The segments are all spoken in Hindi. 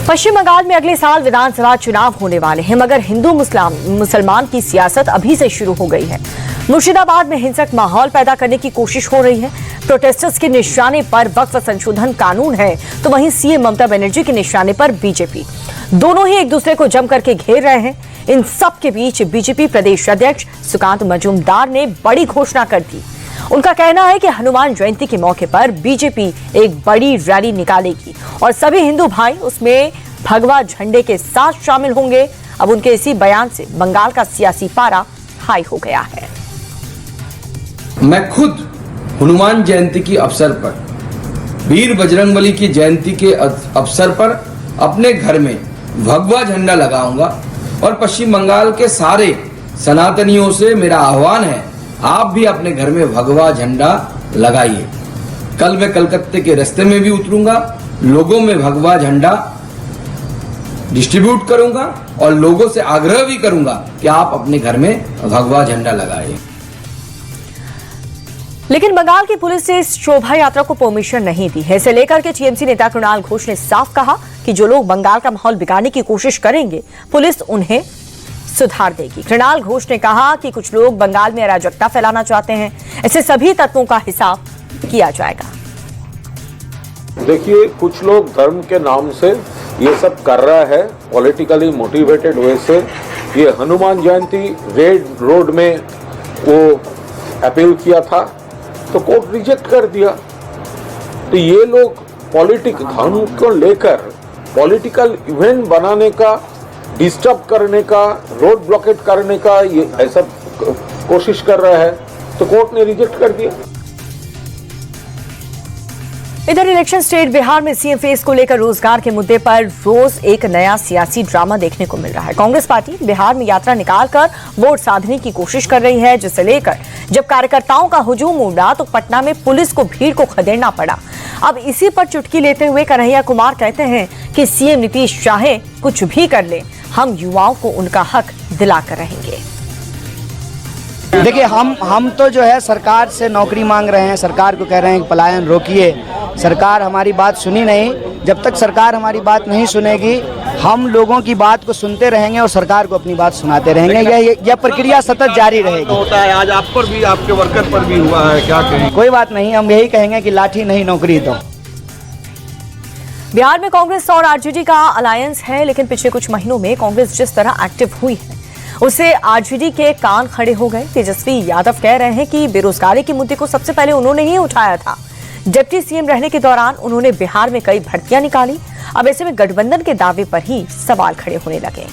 पश्चिम बंगाल में अगले साल विधानसभा चुनाव होने वाले हैं, मगर हिंदू मुसलमान की सियासत अभी से शुरू हो गई है। मुर्शिदाबाद में हिंसक माहौल पैदा करने की कोशिश हो रही है। प्रोटेस्टर्स के निशाने पर वक्फ संशोधन कानून है, तो वहीं सीएम ममता बनर्जी के निशाने पर बीजेपी। दोनों ही एक दूसरे को जम करके घेर रहे हैं। इन सब के बीच बीजेपी प्रदेश अध्यक्ष सुकांत मजूमदार ने बड़ी घोषणा कर दी। उनका कहना है कि हनुमान जयंती के मौके पर बीजेपी एक बड़ी रैली निकालेगी और सभी हिंदू भाई उसमें भगवा झंडे के साथ शामिल होंगे। अब उनके इसी बयान से बंगाल का सियासी पारा हाई हो गया है। मैं खुद हनुमान जयंती की अवसर पर, वीर बजरंगबली की जयंती के अवसर पर अपने घर में भगवा झंडा लगाऊंगा और पश्चिम बंगाल के सारे सनातनियों से मेरा आह्वान है, आप भी अपने घर में भगवा झंडा लगाइए। कल मैं कलकत्ते के रास्ते में भी उतरूंगा, लोगों में भगवा झंडा डिस्ट्रीब्यूट करूंगा और लोगों से आग्रह भी करूंगा कि आप अपने घर में भगवा झंडा लगाएं। लेकिन बंगाल की पुलिस ने इस शोभा यात्रा को परमिशन नहीं दी है। इसे लेकर के टीएमसी नेता कृणाल घोष ने साफ कहा कि जो लोग बंगाल का माहौल बिगाड़ने की कोशिश करेंगे, पुलिस उन्हें सुधार देगी। कृणाल घोष ने कहा कि कुछ लोग बंगाल में अराजकता फैलाना चाहते हैं, ऐसे सभी तत्वों का हिसाब किया जाएगा। देखिए, कुछ लोग धर्म के नाम से ये सब कर रहा है, पॉलिटिकली मोटिवेटेड वे से। ये हनुमान जयंती रेड रोड में वो अपील किया था तो कोर्ट रिजेक्ट कर दिया। तो ये लोग धर्म को लेकर पॉलिटिकल इवेंट बनाने का, डिस्टर्ब करने का, रोड ब्लॉकेट करने का ये ऐसा कोशिश कर रहा है, तो कोर्ट ने रिजेक्ट कर दिया। इधर इलेक्शन स्टेट बिहार में सीएम फेस को लेकर रोजगार के मुद्दे पर रोज एक नया सियासी ड्रामा देखने को मिल रहा है। कांग्रेस पार्टी बिहार में यात्रा निकालकर वोट साधने की कोशिश कर रही है, जिसे लेकर जब कार्यकर्ताओं का हुजूम उमड़ा तो पटना में पुलिस को भीड़ को खदेड़ना पड़ा। अब इसी पर चुटकी लेते हुए कन्हैया कुमार कहते हैं कि सीएम नीतीश चाहे कुछ भी कर ले, हम युवाओं को उनका हक दिलाकर रहेंगे। देखिए, हम तो जो है सरकार से नौकरी मांग रहे हैं, सरकार को कह रहे हैं कि पलायन रोकिए। सरकार हमारी बात सुनी नहीं। जब तक सरकार हमारी बात नहीं सुनेगी, हम लोगों की बात को सुनते रहेंगे और सरकार को अपनी बात सुनाते रहेंगे। यह प्रक्रिया सतत जारी रहेगी। होता है, आज आप पर भी, आपके वर्कर पर भी हुआ है, क्या कहें? कोई बात नहीं, हम यही कहेंगे कि लाठी नहीं नौकरी दो। बिहार में कांग्रेस और आरजेडी का अलायंस है, लेकिन पिछले कुछ महीनों में कांग्रेस जिस तरह एक्टिव हुई है उससे आरजेडी के कान खड़े हो गए। तेजस्वी यादव कह रहे हैं कि बेरोजगारी के मुद्दे को सबसे पहले उन्होंने ही उठाया था। डिप्टी सीएम रहने के दौरान उन्होंने बिहार में कई भर्तियां निकाली। अब ऐसे में गठबंधन के दावे पर ही सवाल खड़े होने लगे।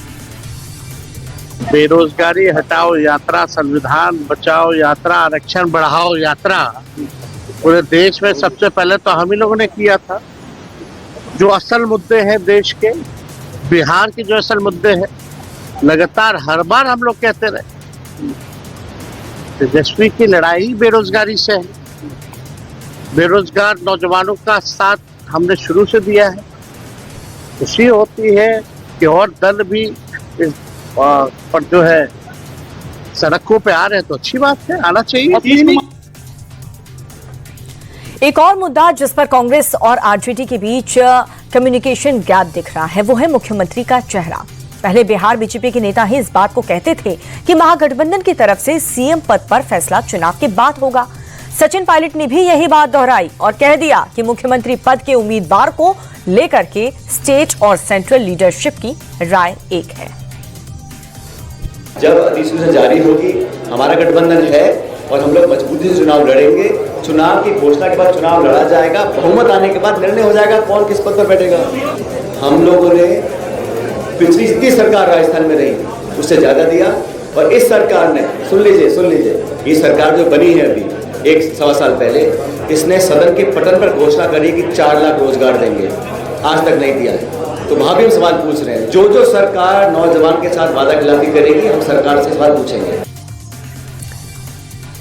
बेरोजगारी हटाओ यात्रा, संविधान बचाओ यात्रा, आरक्षण बढ़ाओ यात्रा पूरे देश में सबसे पहले तो हम ही लोगों ने किया था। जो असल मुद्दे हैं देश के, बिहार के जो असल मुद्दे हैं, लगातार हर बार हम लोग कहते रहे। तेजस्वी की लड़ाई बेरोजगारी से है। बेरोजगार नौजवानों का साथ हमने शुरू से दिया है। खुशी होती है कि और दल भी इस पर जो है सड़कों पे आ रहे हैं, तो अच्छी बात है, आना चाहिए। एक और मुद्दा जिस पर कांग्रेस और आरजेडी के बीच कम्युनिकेशन गैप दिख रहा है, वो है मुख्यमंत्री का चेहरा। पहले बिहार बीजेपी के नेता ही इस बात को कहते थे कि महागठबंधन की तरफ से सीएम पद पर फैसला चुनाव के बाद होगा। सचिन पायलट ने भी यही बात दोहराई और कह दिया कि मुख्यमंत्री पद के उम्मीदवार को लेकर के स्टेट और सेंट्रल लीडरशिप की राय एक है। जब अधिसूचना जारी होगी, हमारा गठबंधन है और हम लोग मजबूती से चुनाव लड़ेंगे। चुनाव की घोषणा के बाद चुनाव लड़ा जाएगा, बहुमत आने के बाद निर्णय हो जाएगा कौन किस पद पर बैठेगा। हम लोगों ने पिछली जितनी सरकार राजस्थान में रही उससे ज्यादा दिया, और इस सरकार ने, सुन लीजिए, ये सरकार जो बनी है अभी 1-1.25 साल पहले, इसने सदन के पटल पर घोषणा करी कि 4 लाख रोजगार देंगे, आज तक नहीं दिया है। तो वहां भी हम सवाल पूछ रहे हैं। जो सरकार नौजवान के साथ वादा खिलाफी करेगी, हम सरकार से सवाल पूछेंगे।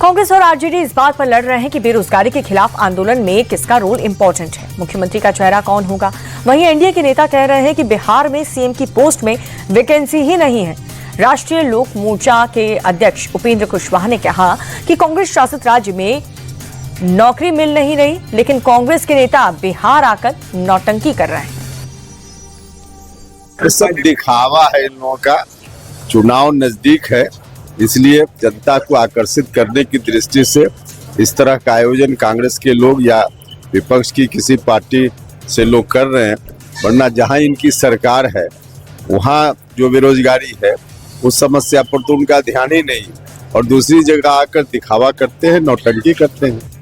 कांग्रेस और आरजेडी इस बात पर लड़ रहे हैं कि बेरोजगारी के खिलाफ आंदोलन में किसका रोल इंपॉर्टेंट है, मुख्यमंत्री का चेहरा कौन होगा। वहीं एनडीए के नेता कह रहे हैं कि बिहार में सीएम की पोस्ट में वैकेंसी ही नहीं है। राष्ट्रीय लोक मोर्चा के अध्यक्ष उपेंद्र कुशवाहा ने कहा कि कांग्रेस शासित राज्य में नौकरी मिल नहीं रही, लेकिन कांग्रेस के नेता बिहार आकर नौटंकी कर रहे हैं। ये सब दिखावा है इन लोगों का। चुनाव नजदीक है, इसलिए जनता को आकर्षित करने की दृष्टि से इस तरह का आयोजन कांग्रेस के लोग या विपक्ष की किसी पार्टी से लोग कर रहे हैं। वरना जहां इनकी सरकार है वहां जो बेरोजगारी है उस समस्या पर तो उनका ध्यान ही नहीं, और दूसरी जगह आकर दिखावा करते हैं, नौटंकी करते हैं।